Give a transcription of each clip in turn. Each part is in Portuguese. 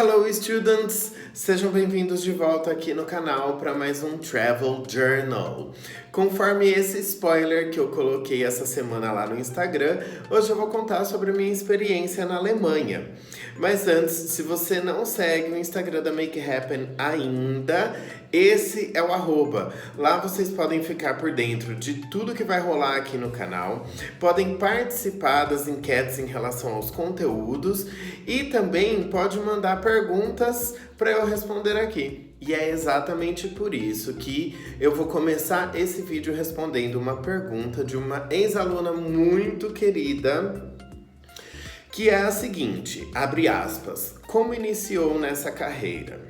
Hello, students! Sejam bem-vindos de volta aqui no canal para mais um Travel Journal. Conforme esse spoiler que eu coloquei essa semana lá no Instagram, hoje eu vou contar sobre a minha experiência na Alemanha. Mas antes, se você não segue o Instagram da Make Happen ainda, esse é o @. Lá vocês podem ficar por dentro de tudo que vai rolar aqui no canal, podem participar das enquetes em relação aos conteúdos e também pode mandar perguntas para eu responder aqui. E é exatamente por isso que eu vou começar esse vídeo respondendo uma pergunta de uma ex-aluna muito querida, que é a seguinte, abre aspas, como iniciou nessa carreira?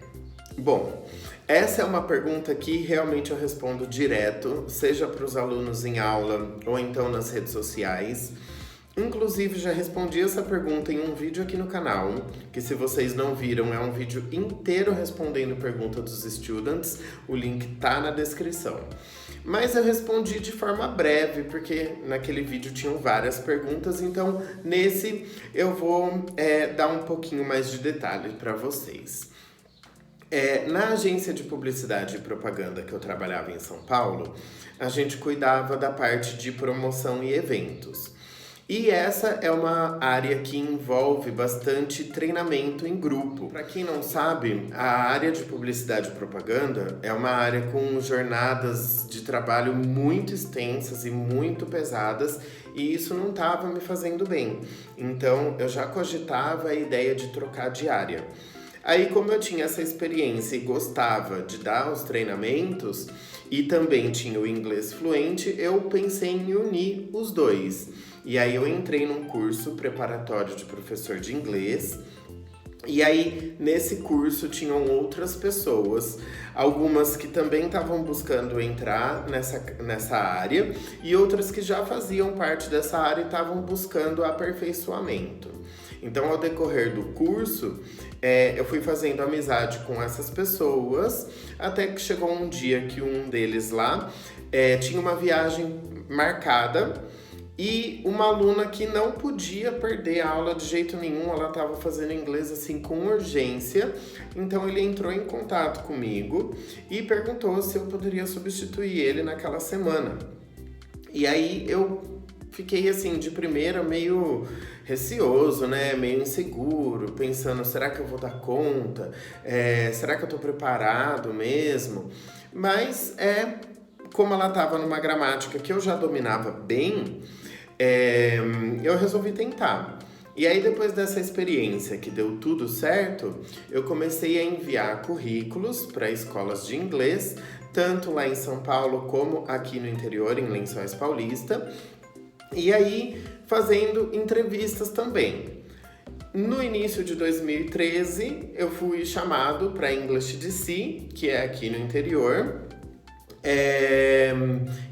Bom, essa é uma pergunta que realmente eu respondo direto, seja para os alunos em aula ou então nas redes sociais. Inclusive, já respondi essa pergunta em um vídeo aqui no canal, que se vocês não viram, é um vídeo inteiro respondendo pergunta dos students, o link tá na descrição. Mas eu respondi de forma breve, porque naquele vídeo tinham várias perguntas, então nesse eu vou dar um pouquinho mais de detalhe para vocês. Na agência de publicidade e propaganda que eu trabalhava em São Paulo, a gente cuidava da parte de promoção e eventos. E essa é uma área que envolve bastante treinamento em grupo. Para quem não sabe, a área de publicidade e propaganda é uma área com jornadas de trabalho muito extensas e muito pesadas, e isso não estava me fazendo bem. Então, eu já cogitava a ideia de trocar de área. Aí, como eu tinha essa experiência e gostava de dar os treinamentos e também tinha o inglês fluente, eu pensei em unir os dois. E aí eu entrei num curso preparatório de professor de inglês. E aí, nesse curso, tinham outras pessoas, algumas que também estavam buscando entrar nessa área e outras que já faziam parte dessa área e estavam buscando aperfeiçoamento. Então, ao decorrer do curso, eu fui fazendo amizade com essas pessoas, até que chegou um dia que um deles lá tinha uma viagem marcada e uma aluna que não podia perder a aula de jeito nenhum, ela estava fazendo inglês assim com urgência, então ele entrou em contato comigo e perguntou se eu poderia substituir ele naquela semana. E aí eu fiquei assim, de primeira, meio receoso, né? Meio inseguro, pensando, será que eu vou dar conta? Será que eu tô preparado mesmo? Mas como ela estava numa gramática que eu já dominava bem, eu resolvi tentar. E aí, depois dessa experiência que deu tudo certo, eu comecei a enviar currículos para escolas de inglês, tanto lá em São Paulo como aqui no interior, em Lençóis Paulista. E aí, fazendo entrevistas também. No início de 2013, eu fui chamado para English DC, que é aqui no interior.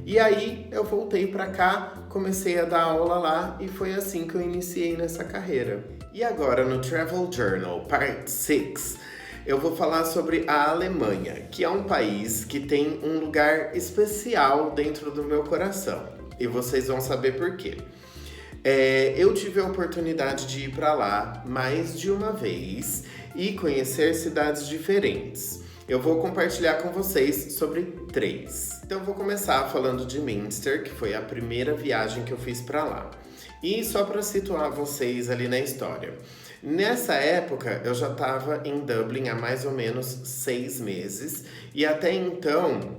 E aí, eu voltei para cá, comecei a dar aula lá e foi assim que eu iniciei nessa carreira. E agora, no Travel Journal, Part 6, eu vou falar sobre a Alemanha, que é um país que tem um lugar especial dentro do meu coração. E vocês vão saber por quê. Eu tive a oportunidade de ir para lá mais de uma vez e conhecer cidades diferentes. Eu vou compartilhar com vocês sobre 3. Então eu vou começar falando de Münster, que foi a primeira viagem que eu fiz para lá. E só para situar vocês ali na história. Nessa época, eu já estava em Dublin há mais ou menos 6 meses. E até então,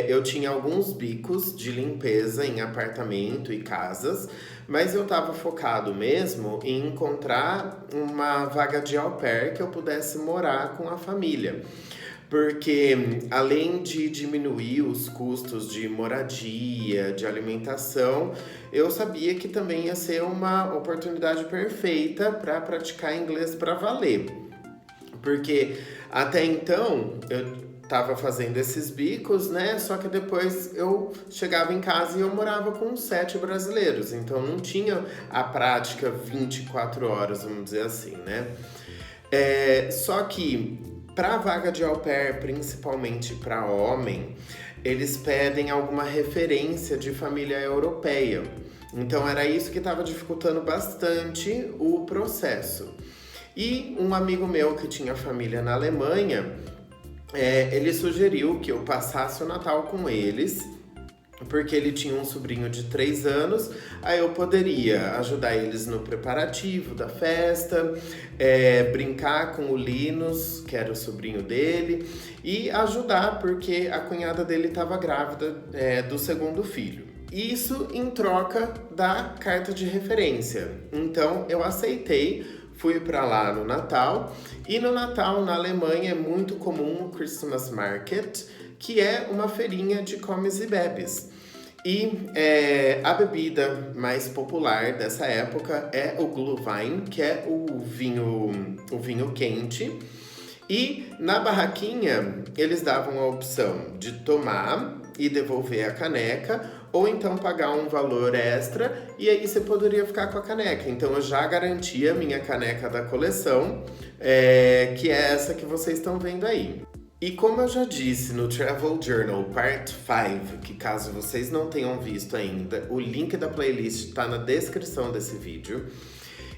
eu tinha alguns bicos de limpeza em apartamento e casas. Mas eu estava focado mesmo em encontrar uma vaga de au pair que eu pudesse morar com a família. Porque além de diminuir os custos de moradia, de alimentação, eu sabia que também ia ser uma oportunidade perfeita para praticar inglês para valer. Porque até então eu estava fazendo esses bicos, né? Só que depois eu chegava em casa e eu morava com 7 brasileiros. Então não tinha a prática 24 horas, vamos dizer assim, né? Só que para a vaga de au pair, principalmente para homem, eles pedem alguma referência de família europeia. Então era isso que estava dificultando bastante o processo. E um amigo meu que tinha família na Alemanha, ele sugeriu que eu passasse o Natal com eles, porque ele tinha um sobrinho de 3 anos, aí eu poderia ajudar eles no preparativo da festa, brincar com o Linus, que era o sobrinho dele, e ajudar porque a cunhada dele estava grávida, do segundo filho. Isso em troca da carta de referência. Então eu aceitei, fui para lá no Natal, e no Natal na Alemanha é muito comum o Christmas Market, que é uma feirinha de comes e bebes. E a bebida mais popular dessa época é o Glühwein, que é o vinho quente. E na barraquinha eles davam a opção de tomar e devolver a caneca, ou então pagar um valor extra e aí você poderia ficar com a caneca. Então eu já garanti a minha caneca da coleção, que é essa que vocês estão vendo aí. E como eu já disse no Travel Journal Part 5, que caso vocês não tenham visto ainda, o link da playlist está na descrição desse vídeo,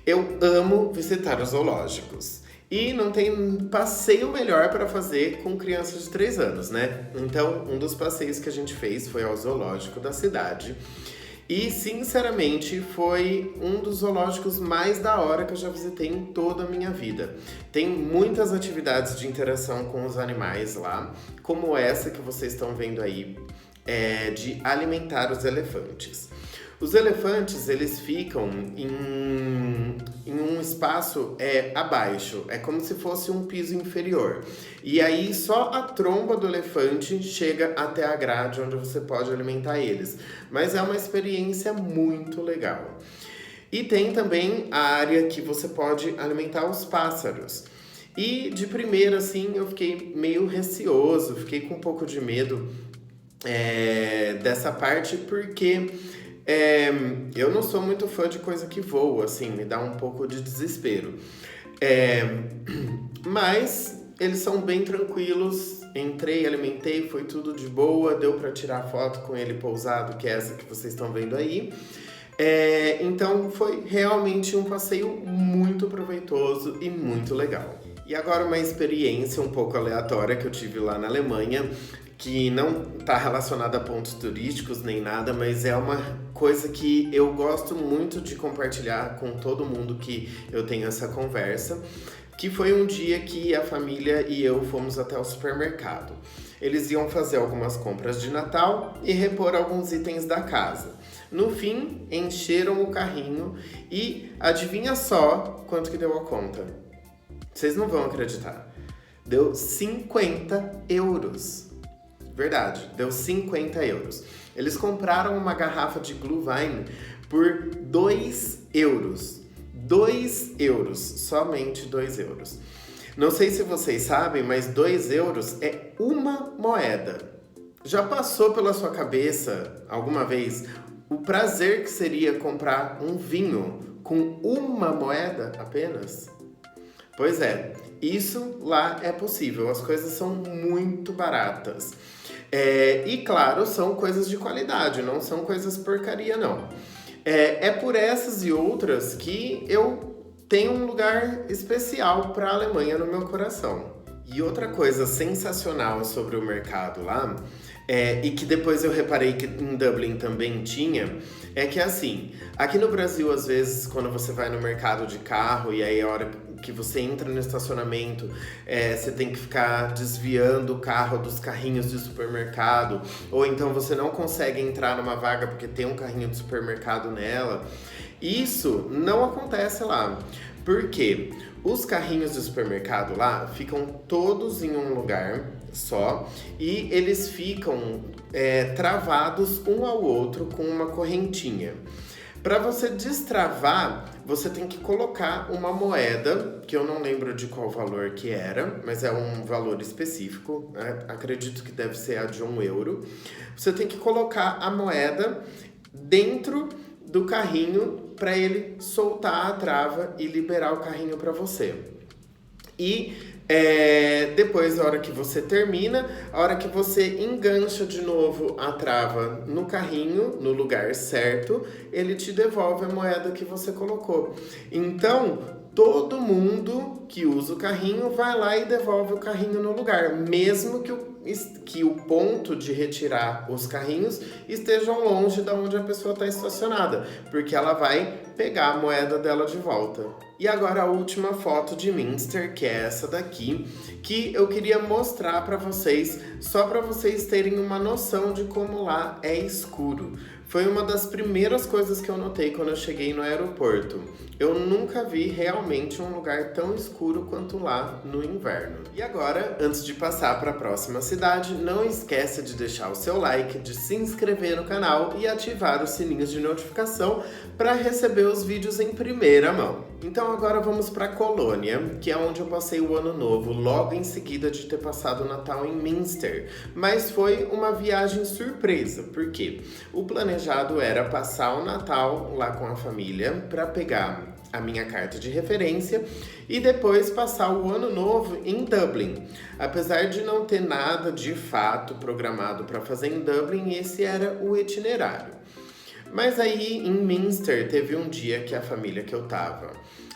eu amo visitar os zoológicos. E não tem passeio melhor para fazer com crianças de 3 anos, né? Então, um dos passeios que a gente fez foi ao zoológico da cidade. E, sinceramente, foi um dos zoológicos mais da hora que eu já visitei em toda a minha vida. Tem muitas atividades de interação com os animais lá, como essa que vocês estão vendo aí, de alimentar os elefantes. Os elefantes, eles ficam em um espaço abaixo, é como se fosse um piso inferior. E aí só a tromba do elefante chega até a grade onde você pode alimentar eles. Mas é uma experiência muito legal. E tem também a área que você pode alimentar os pássaros. E de primeira, assim, eu fiquei meio receoso, fiquei com um pouco de medo dessa parte, porque eu não sou muito fã de coisa que voa, assim, me dá um pouco de desespero. Mas eles são bem tranquilos, entrei, alimentei, foi tudo de boa, deu pra tirar foto com ele pousado, que é essa que vocês estão vendo aí. Então foi realmente um passeio muito proveitoso e muito legal. E agora uma experiência um pouco aleatória que eu tive lá na Alemanha, que não está relacionada a pontos turísticos nem nada, mas é uma coisa que eu gosto muito de compartilhar com todo mundo que eu tenho essa conversa, que foi um dia que a família e eu fomos até o supermercado. Eles iam fazer algumas compras de Natal e repor alguns itens da casa. No fim, encheram o carrinho e adivinha só quanto que deu a conta? Vocês não vão acreditar. Deu 50 euros. Verdade, deu 50 euros. Eles compraram uma garrafa de Glühwein por 2 euros. 2 euros, somente 2 euros. Não sei se vocês sabem, mas 2 euros é uma moeda. Já passou pela sua cabeça alguma vez o prazer que seria comprar um vinho com uma moeda apenas? Pois é, isso lá é possível, as coisas são muito baratas. E claro, são coisas de qualidade, não são coisas porcaria não. É por essas e outras que eu tenho um lugar especial para a Alemanha no meu coração. E outra coisa sensacional sobre o mercado lá, e que depois eu reparei que em Dublin também tinha, é que assim, aqui no Brasil, às vezes, quando você vai no mercado de carro e aí a hora que você entra no estacionamento, você tem que ficar desviando o carro dos carrinhos de supermercado, ou então você não consegue entrar numa vaga porque tem um carrinho de supermercado nela. Isso não acontece lá. Por quê? Os carrinhos de supermercado lá ficam todos em um lugar só e eles ficam travados um ao outro com uma correntinha. Para você destravar, você tem que colocar uma moeda, que eu não lembro de qual valor que era, mas é um valor específico, né? Acredito que deve ser a de 1 euro. Você tem que colocar a moeda dentro do carrinho para ele soltar a trava e liberar o carrinho para você. E depois, a hora que você termina, a hora que você engancha de novo a trava no carrinho, no lugar certo, ele te devolve a moeda que você colocou. Então, todo mundo que usa o carrinho vai lá e devolve o carrinho no lugar, mesmo que o ponto de retirar os carrinhos estejam longe de onde a pessoa está estacionada, porque ela vai pegar a moeda dela de volta. E agora a última foto de Münster, que é essa daqui, que eu queria mostrar para vocês, só para vocês terem uma noção de como lá é escuro. Foi uma das primeiras coisas que eu notei quando eu cheguei no aeroporto. Eu nunca vi realmente um lugar tão escuro quanto lá no inverno. E agora, antes de passar para a próxima cidade, não esqueça de deixar o seu like, de se inscrever no canal e ativar os sininhos de notificação para receber os vídeos em primeira mão. Então agora vamos para Colônia, que é onde eu passei o ano novo, logo em seguida de ter passado o Natal em Münster. Mas foi uma viagem surpresa, porque o planejado era passar o Natal lá com a família para pegar a minha carta de referência e depois passar o ano novo em Dublin. Apesar de não ter nada de fato programado para fazer em Dublin, esse era o itinerário. Mas aí em Münster teve um dia que a família que eu tava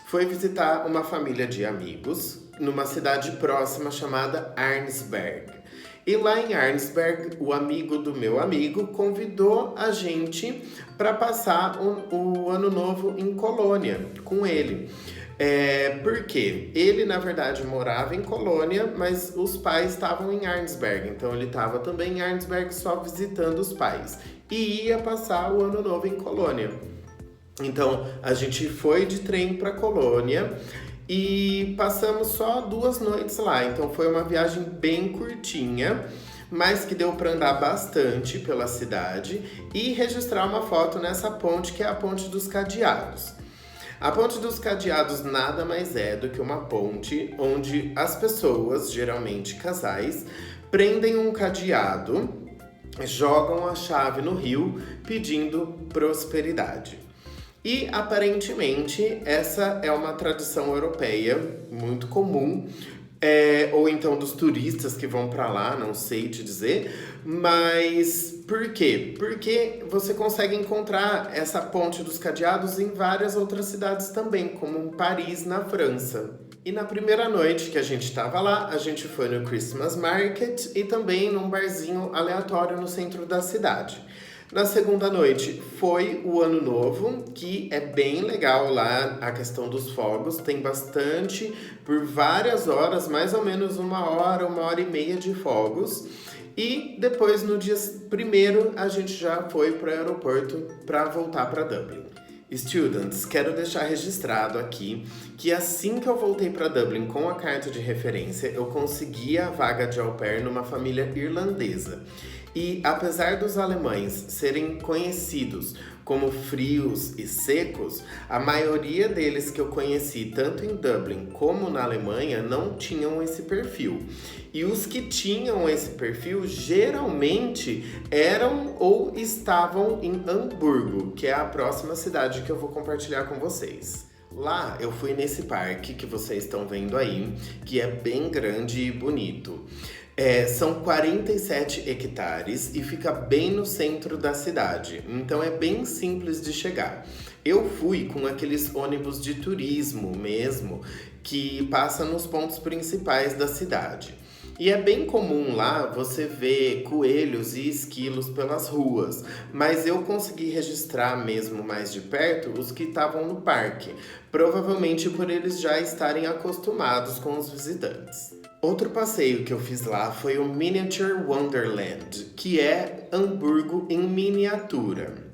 foi visitar uma família de amigos numa cidade próxima chamada Arnsberg. E lá em Arnsberg, o amigo do meu amigo convidou a gente para passar o ano novo em Colônia com ele. Porque ele, na verdade, morava em Colônia, mas os pais estavam em Arnsberg. Então ele estava também em Arnsberg só visitando os pais. E ia passar o ano novo em Colônia. Então a gente foi de trem para Colônia e passamos só 2 noites lá. Então foi uma viagem bem curtinha, mas que deu para andar bastante pela cidade e registrar uma foto nessa ponte, que é a Ponte dos Cadeados. A Ponte dos Cadeados nada mais é do que uma ponte onde as pessoas, geralmente casais, prendem um cadeado, jogam a chave no rio pedindo prosperidade. E aparentemente essa é uma tradição europeia muito comum, ou então dos turistas que vão para lá, não sei te dizer. Mas por quê? Porque você consegue encontrar essa Ponte dos Cadeados em várias outras cidades também, como em Paris, na França. E na primeira noite que a gente estava lá, a gente foi no Christmas Market e também num barzinho aleatório no centro da cidade. Na segunda noite foi o Ano Novo, que é bem legal lá a questão dos fogos. Tem bastante, por várias horas, mais ou menos 1 hora, 1 hora e meia de fogos. E depois, no dia primeiro, a gente já foi para o aeroporto para voltar para Dublin. Students, quero deixar registrado aqui que assim que eu voltei para Dublin com a carta de referência, eu consegui a vaga de au pair numa família irlandesa. E apesar dos alemães serem conhecidos como frios e secos, a maioria deles que eu conheci, tanto em Dublin como na Alemanha, não tinham esse perfil. E os que tinham esse perfil geralmente eram ou estavam em Hamburgo, que é a próxima cidade que eu vou compartilhar com vocês. Lá eu fui nesse parque que vocês estão vendo aí, que é bem grande e bonito. São 47 hectares e fica bem no centro da cidade, então é bem simples de chegar. Eu fui com aqueles ônibus de turismo mesmo, que passa nos pontos principais da cidade. E é bem comum lá você ver coelhos e esquilos pelas ruas, mas eu consegui registrar mesmo mais de perto os que estavam no parque, provavelmente por eles já estarem acostumados com os visitantes. Outro passeio que eu fiz lá foi o Miniature Wonderland, que é Hamburgo em miniatura.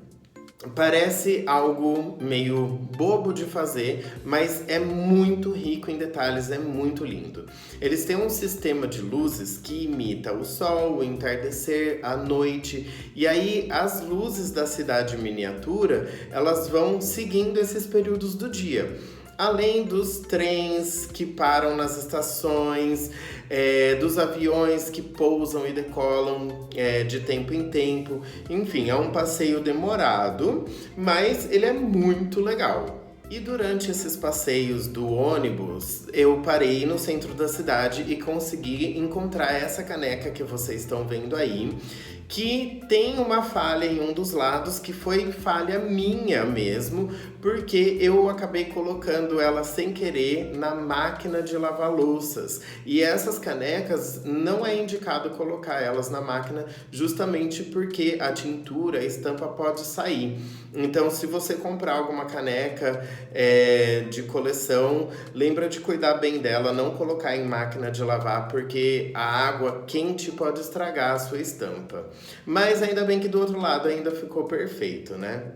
Parece algo meio bobo de fazer, mas é muito rico em detalhes, é muito lindo. Eles têm um sistema de luzes que imita o sol, o entardecer, a noite. E aí as luzes da cidade miniatura, elas vão seguindo esses períodos do dia. Além dos trens que param nas estações, dos aviões que pousam e decolam de tempo em tempo. Enfim, é um passeio demorado, mas ele é muito legal. E durante esses passeios do ônibus, eu parei no centro da cidade e consegui encontrar essa caneca que vocês estão vendo aí, que tem uma falha em um dos lados que foi falha minha mesmo, porque eu acabei colocando ela sem querer na máquina de lavar louças. E essas canecas não é indicado colocar elas na máquina justamente porque a tintura, a estampa pode sair. Então, se você comprar alguma caneca de coleção, lembra de cuidar bem dela, não colocar em máquina de lavar, porque a água quente pode estragar a sua estampa. Mas ainda bem que do outro lado ainda ficou perfeito, né?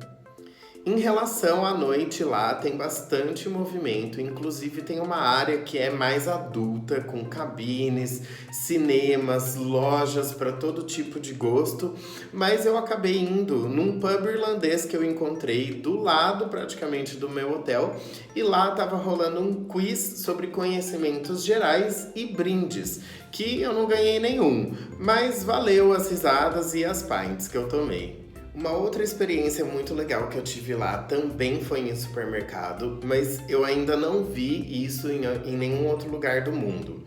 Em relação à noite lá, tem bastante movimento, inclusive tem uma área que é mais adulta, com cabines, cinemas, lojas para todo tipo de gosto, mas eu acabei indo num pub irlandês que eu encontrei do lado praticamente do meu hotel, e lá tava rolando um quiz sobre conhecimentos gerais e brindes, que eu não ganhei nenhum, mas valeu as risadas e as pints que eu tomei. Uma outra experiência muito legal que eu tive lá também foi em supermercado, mas eu ainda não vi isso em nenhum outro lugar do mundo.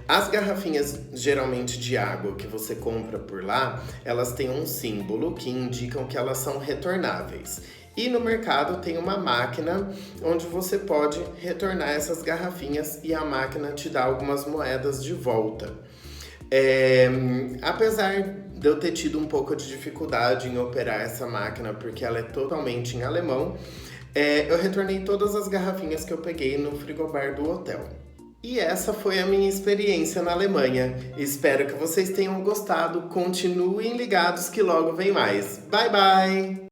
As garrafinhas geralmente de água que você compra por lá, elas têm um símbolo que indicam que elas são retornáveis. E no mercado tem uma máquina onde você pode retornar essas garrafinhas e a máquina te dá algumas moedas de volta. Apesar de eu ter tido um pouco de dificuldade em operar essa máquina, porque ela é totalmente em alemão, eu retornei todas as garrafinhas que eu peguei no frigobar do hotel. E essa foi a minha experiência na Alemanha. Espero que vocês tenham gostado. Continuem ligados que logo vem mais. Bye, bye!